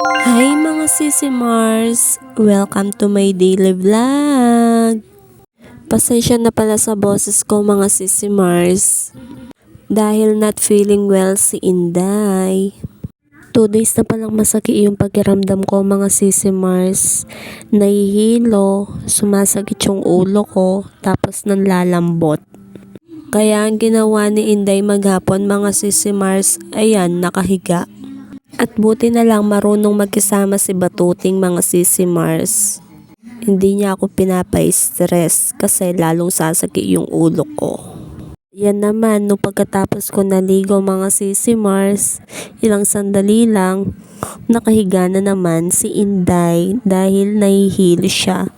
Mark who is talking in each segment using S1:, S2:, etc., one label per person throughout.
S1: Hi mga Sisi Mars! Welcome to my daily vlog! Pasensya na pala sa boses ko mga Sisi Mars. Dahil not feeling well si Inday. 2 days na palang masakit yung pakiramdam ko mga Sisi Mars. Nahihilo, sumasakit yung ulo ko, tapos nanlalambot. Kaya ang ginawa ni Inday maghapon mga Sisi Mars, ayan, nakahiga. At buti na lang marunong magkasama si Batuting mga Sisi Mars. Hindi niya ako pinapa-stress kasi lalong sasakit yung ulo ko. Yan naman, nung pagkatapos ko naligo mga Sisi Mars, ilang sandali lang, nakahiga na naman si Inday dahil nahihilo siya.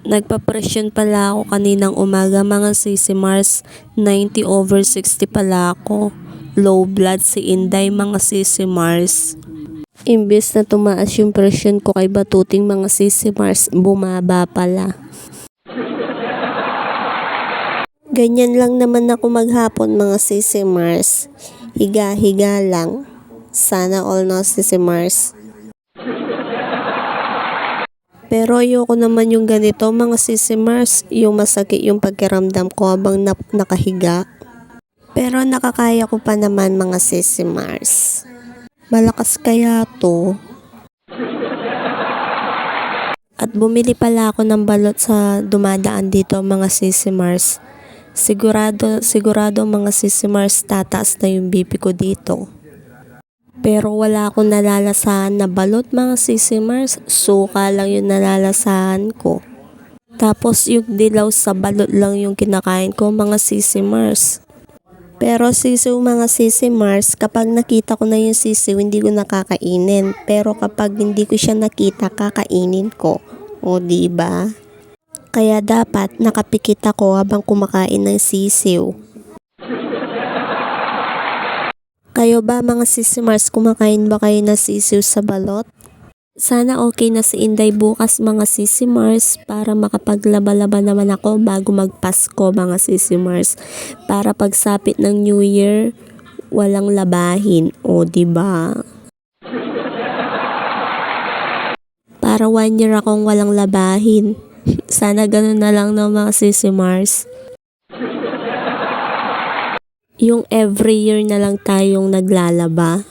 S1: Nagpa-presyon pala ako kaninang umaga mga Sisi Mars, 90/60 pala ako. Low blood si Inday mga Sisi Mars. Imbes na tumaas yung presyon ko kay Batuting mga Sisi Mars, bumaba pala. Ganyan lang naman ako maghapon mga Sisi Mars. Higa-higa lang. Sana all no Sisi Mars. Pero ayoko naman yung ganito mga Sisi Mars, yung masakit yung pagkiramdam ko habang nakahiga. Pero nakakaya ko pa naman mga Sisi Mars. Malakas kaya to. At bumili pala ako ng balot sa dumadaan dito mga Sisi Mars. Sigurado mga Sisi Mars, tataas na yung BP ko dito. Pero wala akong nalalasahan na balot mga Sisi Mars. Suka lang yung nalalasahan ko. Tapos yung dilaw sa balot lang yung kinakain ko mga Sisi Mars. Pero sisiw mga Sisi Mars, kapag nakita ko na yung sisiw, hindi ko nakakainin. Pero kapag hindi ko siya nakita, kakainin ko. O diba? Kaya dapat nakapikit ako habang kumakain ng sisiw. Kayo ba mga Sisi Mars, kumakain ba kayo ng sisiw sa balot? Sana okay na si Inday bukas mga Sisi Mars para makapaglaba-laba naman ako bago magpasko mga Sisi Mars. Para pagsapit ng New Year, walang labahin. O diba? Para 1 year akong walang labahin. Sana ganun na lang ng mga Sisi Mars. Yung every year na lang tayong naglalaba.